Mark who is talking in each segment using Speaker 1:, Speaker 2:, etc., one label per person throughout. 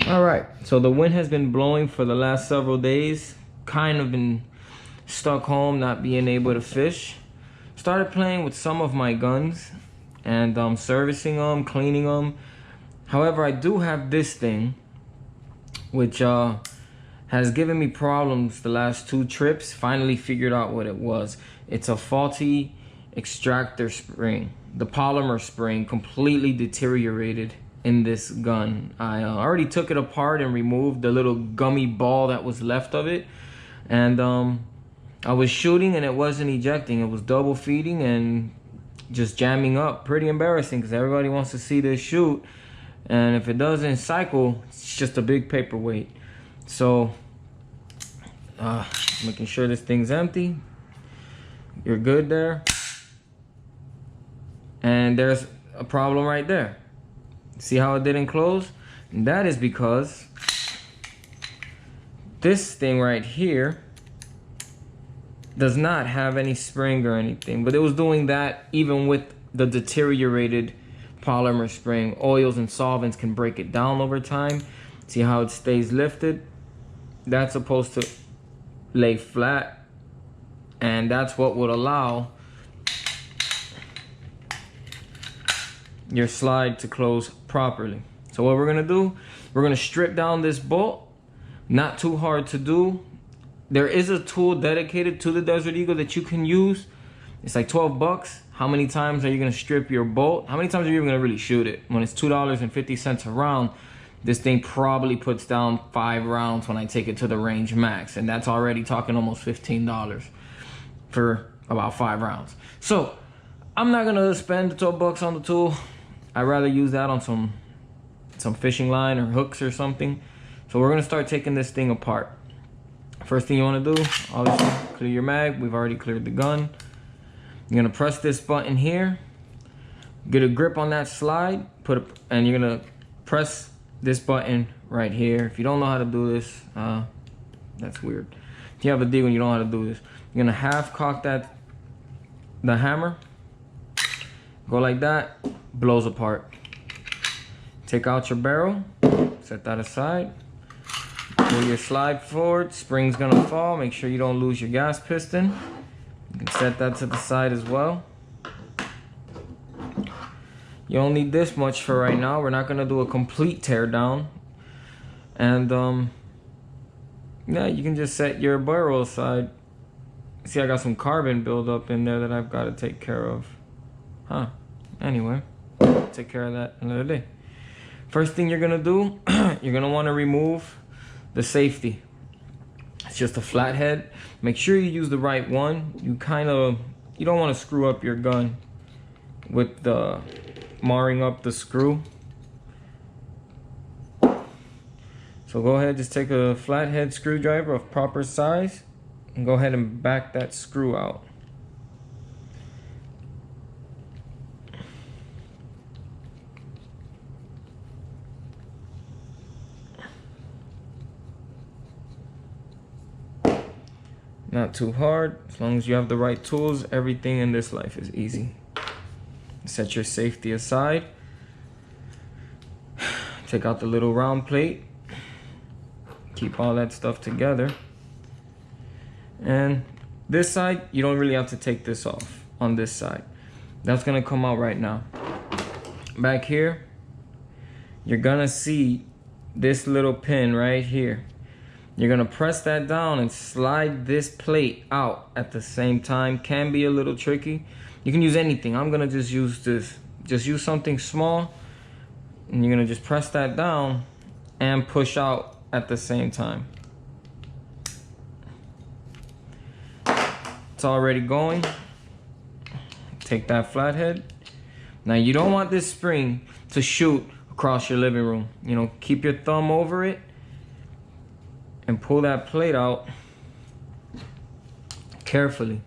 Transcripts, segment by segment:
Speaker 1: All right, so the wind has been blowing for the last several days. Kind of been stuck home, not being able to fish. Started playing with some of my guns and servicing them, cleaning them. However, I do have this thing, which has given me problems the last 2 trips. Finally figured out what it was. It's a faulty extractor spring. The polymer spring completely deteriorated in this gun. I already took it apart and removed the little gummy ball that was left of it, and I was shooting and it wasn't ejecting. It was double feeding and just jamming up. Pretty embarrassing because everybody wants to see this shoot, and if it doesn't cycle, it's just a big paperweight. So making sure this thing's empty. You're good there, and there's a problem right there. See how it didn't close? And that is because this thing right here does not have any spring or anything, but it was doing that even with the deteriorated polymer spring. Oils and solvents can break it down over time. See how it stays lifted? That's supposed to lay flat, and that's what would allow your slide to close properly. So what we're gonna do, we're gonna strip down this bolt. Not too hard to do. There is a tool dedicated to the Desert Eagle that you can use. It's like 12 bucks. How many times are you gonna strip your bolt? How many times are you even gonna really shoot it? When it's $2.50 a round, this thing probably puts down 5 rounds when I take it to the range max, and that's already talking almost $15 for about 5 rounds. So I'm not gonna spend the 12 bucks on the tool. I'd rather use that on some fishing line or hooks or something. So we're gonna start taking this thing apart. First thing you wanna do, obviously clear your mag. We've already cleared the gun. You're gonna press this button here, get a grip on that slide, and you're gonna press this button right here. If you don't know how to do this, that's weird. If you have a dig when you don't know how to do this, you're gonna half cock the hammer, go like that, blows apart. Take out your barrel, set that aside, pull your slide forward, spring's gonna fall. Make sure you don't lose your gas piston. You can set that to the side as well. You don't need this much for right now. We're not gonna do a complete tear down. And yeah, you can just set your barrel aside. See, I got some carbon buildup in there that I've got to take care of. Anyway, take care of that another day. First thing you're gonna do, you're gonna want to remove the safety. It's just a flathead. Make sure you use the right one. You don't want to screw up your gun with the marring up the screw. So go ahead, just take a flathead screwdriver of proper size and go ahead and back that screw out. Not too hard. As long as you have the right tools, everything in this life is easy. Set your safety aside. Take out the little round plate. Keep all that stuff together. And this side, you don't really have to take this off on this side. That's gonna come out right now. Back here, you're gonna see this little pin right here. You're gonna press that down and slide this plate out at the same time. Can be a little tricky. You can use anything. I'm gonna just use this. Just use something small, and you're gonna just press that down and push out at the same time. It's already going. Take that flathead. Now you don't want this spring to shoot across your living room. You know, keep your thumb over it and pull that plate out carefully.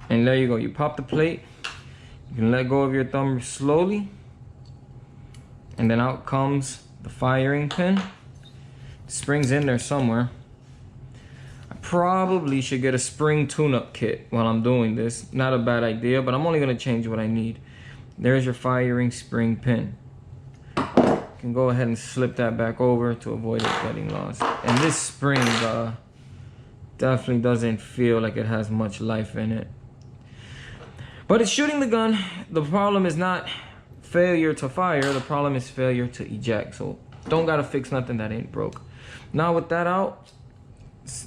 Speaker 1: And there you go. You pop the plate. You can let go of your thumb slowly. And then out comes the firing pin. The spring's in there somewhere. probably should get a spring tune-up kit while I'm doing this. Not a bad idea, but I'm only gonna change what I need. There's your firing spring pin. You can go ahead and slip that back over to avoid it getting lost. And this spring definitely doesn't feel like it has much life in it. But it's shooting the gun. The problem is not failure to fire, the problem is failure to eject. So don't gotta fix nothing that ain't broke. Now with that out,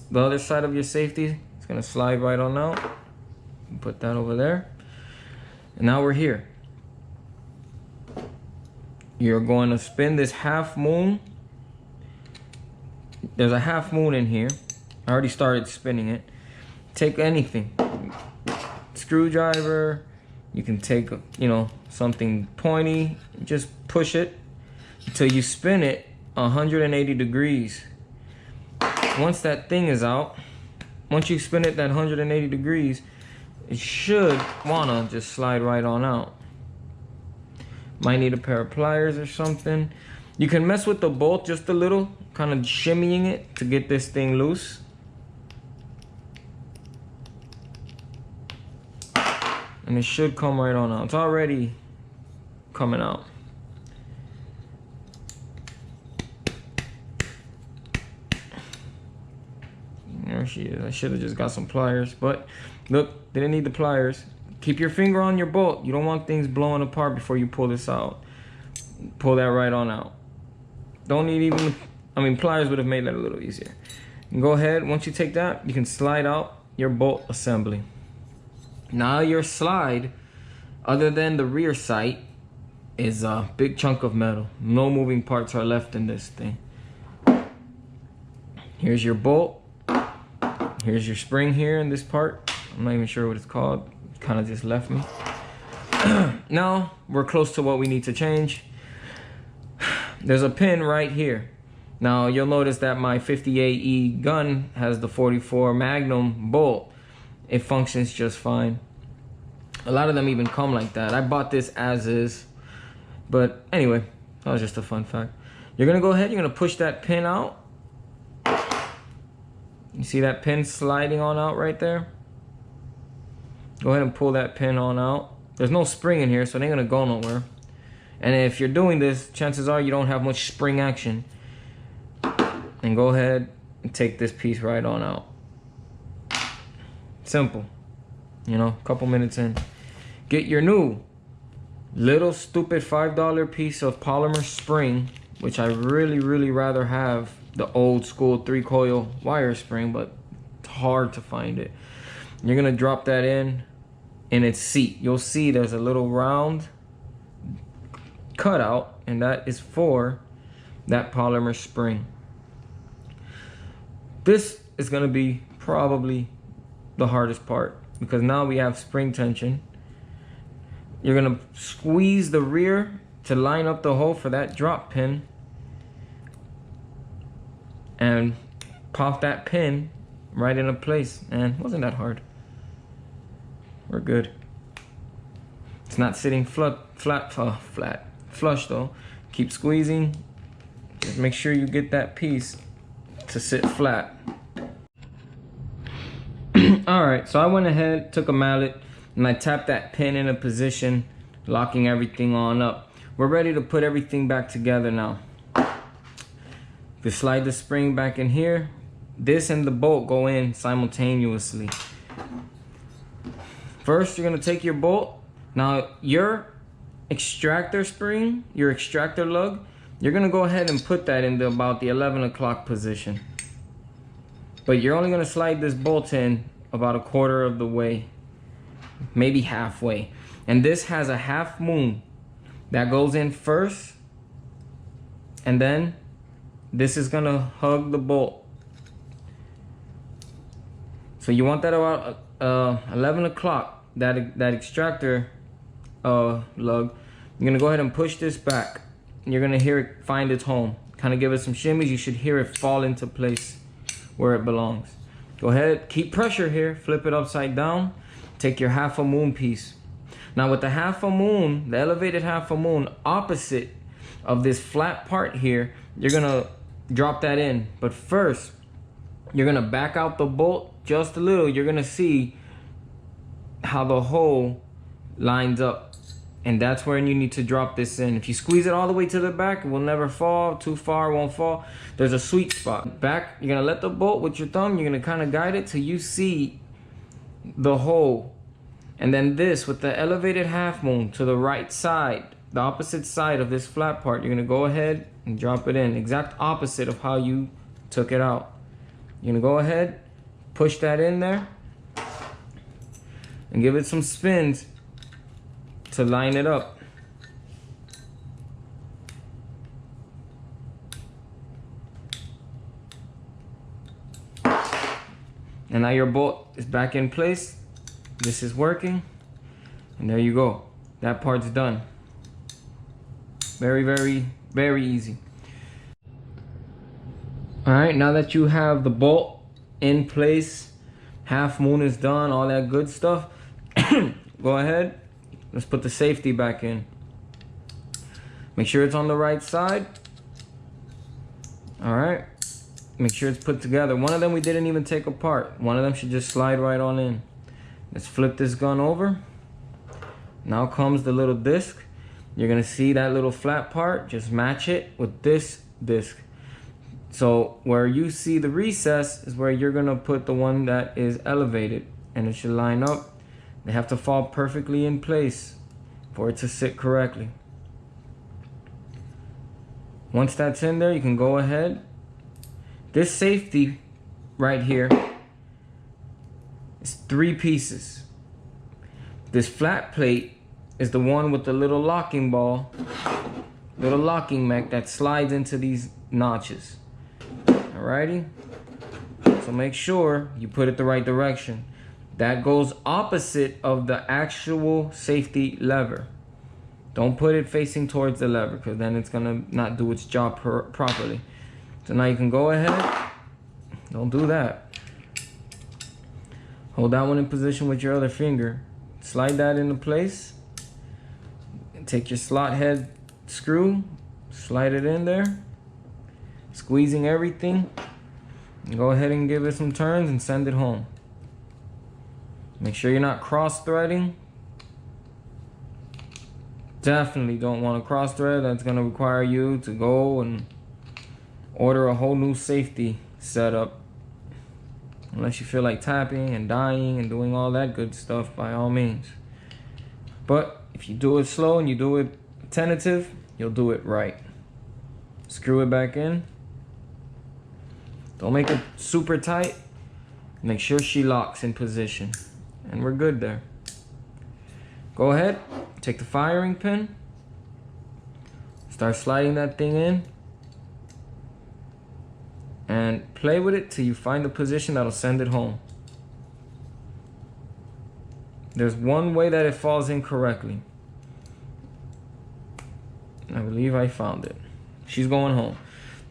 Speaker 1: the other side of your safety is gonna slide right on out. Put that over there. And now we're here. You're going to spin this half moon. There's a half moon in here. I already started spinning it. Take anything. Screwdriver. You can take, you know, something pointy. Just push it until you spin it 180 degrees. Once that thing is out, once you spin it that 180 degrees, it should wanna just slide right on out. Might need a pair of pliers or something. You can mess with the bolt just a little, kind of shimmying it to get this thing loose. And it should come right on out. It's already coming out. There she is. I should have just got some pliers, but look, didn't need the pliers. Keep your finger on your bolt. You don't want things blowing apart before you pull this out. Pull that right on out. Don't need even, I mean, pliers would have made that a little easier. And go ahead, once you take that, you can slide out your bolt assembly. Now your slide, other than the rear sight, is a big chunk of metal. No moving parts are left in this thing. Here's your bolt. Here's your spring here in this part. I'm not even sure what it's called. It kind of just left me. Now we're close to what we need to change. There's a pin right here. Now you'll notice that my 58E gun has the 44 Magnum bolt. It functions just fine. A lot of them even come like that. I bought this as is. But anyway, that was just a fun fact. You're gonna go ahead, you're gonna push that pin out. You see that pin sliding on out right there? Go ahead and pull that pin on out. There's no spring in here, so it ain't gonna go nowhere. And if you're doing this, chances are you don't have much spring action. And go ahead and take this piece right on out. Simple. You know, a couple minutes in. Get your new little stupid $5 piece of polymer spring, which I really rather have the old school 3-coil wire spring, but it's hard to find it. You're gonna drop that in its seat. You'll see there's a little round cutout, and that is for that polymer spring. This is gonna be probably the hardest part, because now we have spring tension. You're gonna squeeze the rear to line up the hole for that drop pin and pop that pin right into place. And it wasn't that hard. We're good. It's not sitting flush though. Keep squeezing. Just make sure you get that piece to sit flat. Alright, so I went ahead, took a mallet, and I tapped that pin in a position, locking everything on up. We're ready to put everything back together now. You slide the spring back in here. This and the bolt go in simultaneously. First, you're gonna take your bolt. Now, your extractor spring, your extractor lug, you're gonna go ahead and put that into about the 11 o'clock position. But you're only gonna slide this bolt in about a quarter of the way, maybe halfway. And this has a half moon that goes in first, and then this is gonna hug the bolt. So you want that about 11 o'clock, that extractor lug. You're gonna go ahead and push this back. You're gonna hear it find its home. Kind of give it some shimmies. You should hear it fall into place where it belongs. Go ahead, keep pressure here, flip it upside down, take your half a moon piece. Now with the half a moon, the elevated half a moon, opposite of this flat part here, you're gonna drop that in. But first, You're gonna back out the bolt just a little. You're gonna see how the hole lines up, and that's where you need to drop this in. If you squeeze it all the way to the back, it will never fall. Too far, it won't fall. There's a sweet spot. Back, you're gonna let the bolt with your thumb, you're gonna kind of guide it till you see the hole. And then this, with the elevated half moon to the right side, the opposite side of this flat part, you're gonna go ahead and drop it in. Exact opposite of how you took it out. You're gonna go ahead, push that in there, and give it some spins to line it up. And now your bolt is back in place. This is working, and there you go. That part's done. Very, very, very easy. All right, now that you have the bolt in place, half moon is done, all that good stuff, go ahead, let's put the safety back in. Make sure it's on the right side. All right, make sure it's put together. One of them we didn't even take apart. One of them should just slide right on in. Let's flip this gun over. Now comes the little disc. You're gonna see that little flat part, just match it with this disc. So where you see the recess is where you're gonna put the one that is elevated, and it should line up. They have to fall perfectly in place for it to sit correctly. Once that's in there, you can go ahead. This safety right here is 3 pieces. This flat plate is the one with the little locking ball, little locking mech that slides into these notches. Alrighty, so make sure you put it the right direction. That goes opposite of the actual safety lever. Don't put it facing towards the lever, because then it's gonna not do its job properly. So now you can go ahead, don't do that. Hold that one in position with your other finger. Slide that into place. And take your slot head screw, slide it in there. Squeezing everything. Go ahead and give it some turns and send it home. Make sure you're not cross-threading. Definitely don't want to cross-thread. That's going to require you to go and order a whole new safety setup. Unless you feel like tapping and dying and doing all that good stuff, by all means. But if you do it slow and you do it tentative, you'll do it right. Screw it back in. Don't make it super tight. Make sure she locks in position. And we're good there. Go ahead, take the firing pin. Start sliding that thing in. And play with it till you find the position that'll send it home. There's one way that it falls in correctly. I believe I found it. She's going home.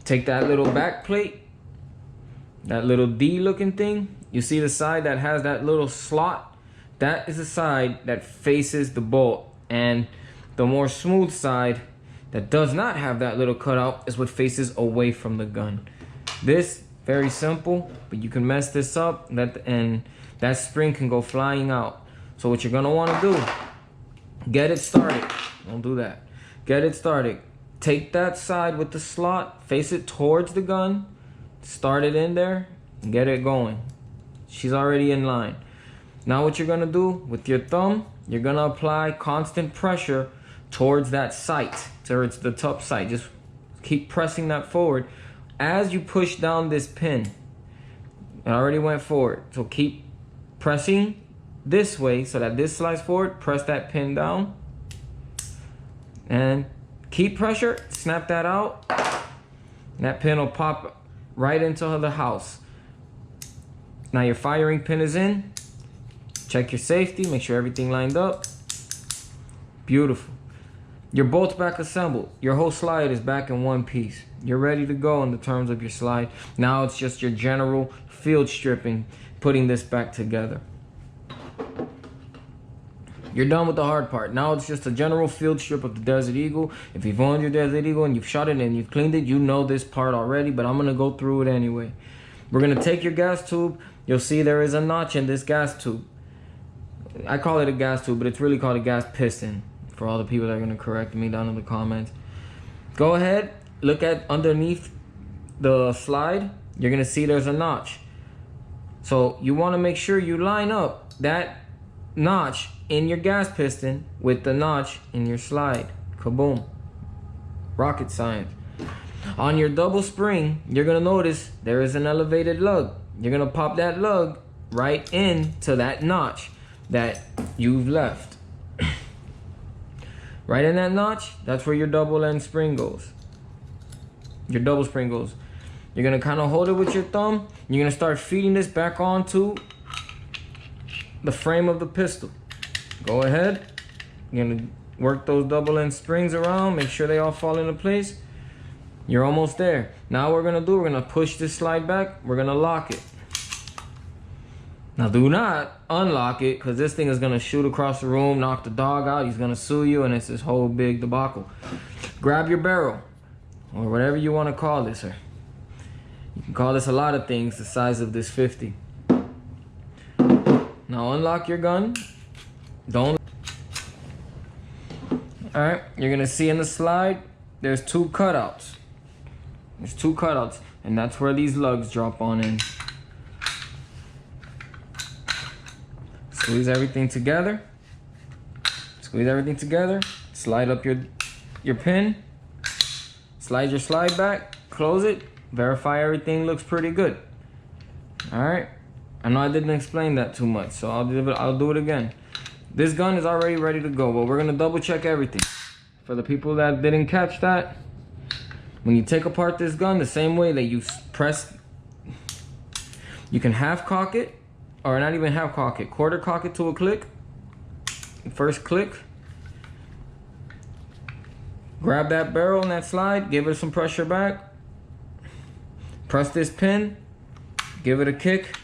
Speaker 1: Take that little back plate, that little D looking thing. You see the side that has that little slot? That is the side that faces the bolt. And the more smooth side that does not have that little cutout is what faces away from the gun. This, very simple, but you can mess this up and that spring can go flying out. So what you're gonna wanna do, get it started. Don't do that. Get it started. Take that side with the slot, face it towards the gun, start it in there, and get it going. She's already in line. Now what you're gonna do, with your thumb, you're gonna apply constant pressure towards that sight, towards the top sight. Just keep pressing that forward. As you push down this pin, it already went forward. So keep pressing this way so that this slides forward. Press that pin down. And keep pressure, snap that out. And that pin will pop right into the house. Now your firing pin is in. Check your safety, make sure everything lined up. Beautiful. Your bolt's back assembled. Your whole slide is back in one piece. You're ready to go in the terms of your slide. Now it's just your general field stripping, putting this back together. You're done with the hard part. Now it's just a general field strip of the Desert Eagle. If you've owned your Desert Eagle and you've shot it and you've cleaned it, you know this part already, but I'm gonna go through it anyway. We're gonna take your gas tube. You'll see there is a notch in this gas tube. I call it a gas tube, but it's really called a gas piston, for all the people that are gonna correct me down in the comments. Go ahead, look at underneath the slide. You're gonna see there's a notch. So you wanna make sure you line up that notch in your gas piston with the notch in your slide. Kaboom. Rocket science. On your double spring, you're gonna notice there is an elevated lug. You're gonna pop that lug right into that notch that you've left. Right in that notch, that's where your double end spring goes. Your double spring goes. You're gonna kind of hold it with your thumb. You're gonna start feeding this back onto the frame of the pistol. Go ahead. You're gonna work those double end springs around. Make sure they all fall into place. You're almost there. Now what we're gonna push this slide back. We're gonna lock it. Now do not unlock it, because this thing is gonna shoot across the room, knock the dog out. He's gonna sue you, and it's this whole big debacle. Grab your barrel, or whatever you want to call this, sir. You can call this a lot of things the size of this 50. Now unlock your gun. Don't. Alright, you're gonna see in the slide, there's two cutouts. There's two cutouts, and that's where these lugs drop on in. Squeeze everything together. Squeeze everything together. Slide up your pin. Slide your slide back. Close it. Verify everything looks pretty good. Alright. I know I didn't explain that too much, so I'll do it again. This gun is already ready to go, but we're gonna double check everything. For the people that didn't catch that, when you take apart this gun, the same way that you press, you can half cock it, or not even half cock it, quarter cock it to a click. First click. Grab that barrel and that slide, give it some pressure back. Press this pin, give it a kick.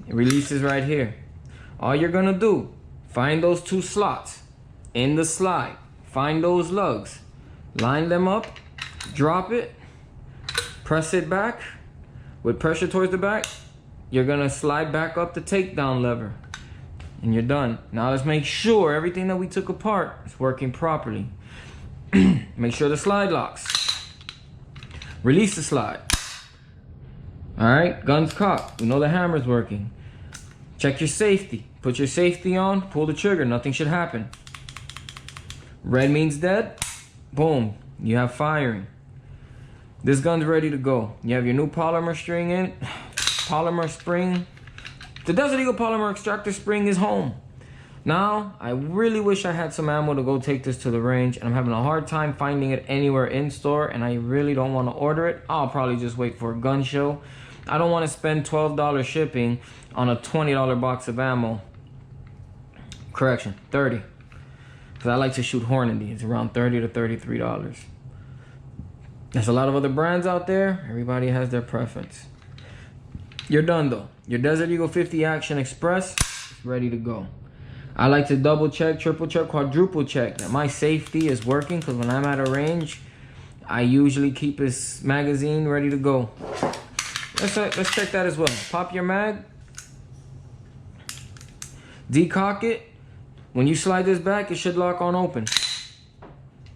Speaker 1: It releases right here. All you're gonna do, find those two slots in the slide. Find those lugs. Line them up, drop it, press it back. With pressure towards the back, you're gonna slide back up the takedown lever. And you're done. Now let's make sure everything that we took apart is working properly. Make sure the slide locks. Release the slide. Alright, gun's cocked. We know the hammer's working. Check your safety. Put your safety on, pull the trigger, nothing should happen. Red means dead. Boom, you have firing. This gun's ready to go. You have your new polymer string in. Polymer spring. The Desert Eagle polymer extractor spring is home. Now, I really wish I had some ammo to go take this to the range, and I'm having a hard time finding it anywhere in store, and I really don't want to order it. I'll probably just wait for a gun show. I don't want to spend $12 shipping on a $20 box of ammo. Correction, 30. Because I like to shoot Hornady. It's around $30 to $33. There's a lot of other brands out there. Everybody has their preference. You're done though. Your Desert Eagle 50 Action Express is ready to go. I like to double check, triple check, quadruple check that my safety is working, because when I'm at a range, I usually keep this magazine ready to go. Let's check that as well. Pop your mag. Decock it. When you slide this back, it should lock on open.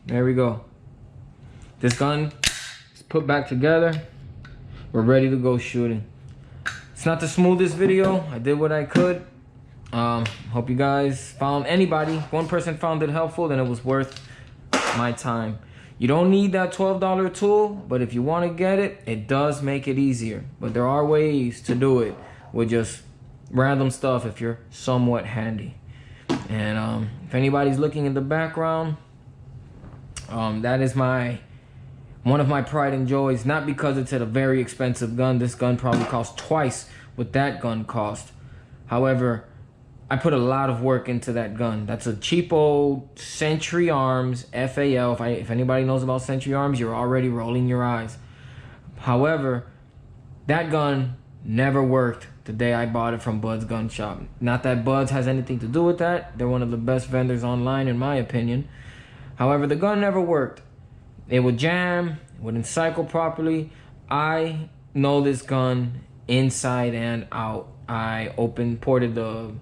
Speaker 1: There we go. This gun is put back together. We're ready to go shooting. It's not the smoothest video. I did what I could. Hope you guys found, anybody, one person found it helpful, then it was worth my time. You don't need that $12 tool, but if you want to get it, it does make it easier. But there are ways to do it with just random stuff if you're somewhat handy. And if anybody's looking in the background, that is one of my pride and joys. Not because it's a very expensive gun. This gun probably costs twice what that gun cost. However, I put a lot of work into that gun. That's a cheapo Century Arms FAL. If anybody knows about Century Arms, you're already rolling your eyes. However, that gun never worked the day I bought it from Bud's Gun Shop. Not that Bud's has anything to do with that. They're one of the best vendors online, in my opinion. However, the gun never worked. It would jam, it wouldn't cycle properly. I know this gun inside and out. I ported the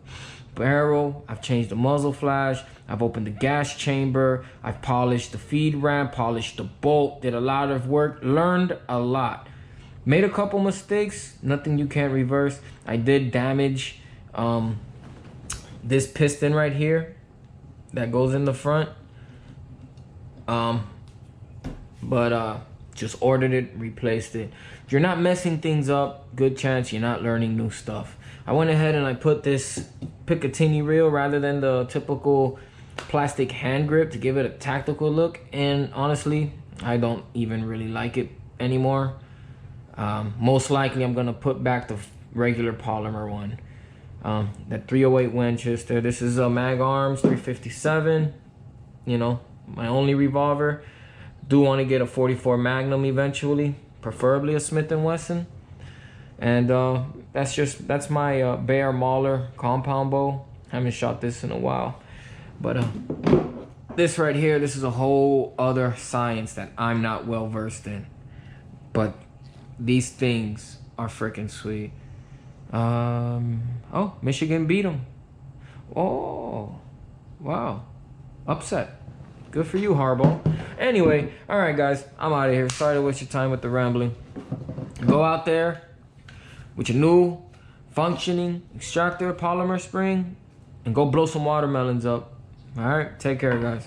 Speaker 1: barrel, I've changed the muzzle flash, I've opened the gas chamber, I've polished the feed ramp, polished the bolt, did a lot of work, learned a lot. Made a couple mistakes, nothing you can't reverse. I did damage this piston right here that goes in the front. Just ordered it, replaced it. If you're not messing things up, good chance you're not learning new stuff. I went ahead and I put this Picatinny reel rather than the typical plastic hand grip to give it a tactical look, and honestly, I don't even really like it anymore. Most likely I'm gonna put back the regular polymer one. That 308 Winchester. This is a Mag Arms 357. You know, my only revolver. Do want to get a 44 Magnum eventually, preferably a Smith & Wesson. And that's my Bear Mauler compound bow. Haven't shot this in a while, but this right here, this is a whole other science that I'm not well versed in, but these things are freaking sweet. Oh, Michigan beat them. Oh, wow, upset. Good for you, Harbaugh. Anyway, all right, guys, I'm out of here. Sorry to waste your time with the rambling. Go out there with your new functioning extractor polymer spring and go blow some watermelons up. All right, take care, guys.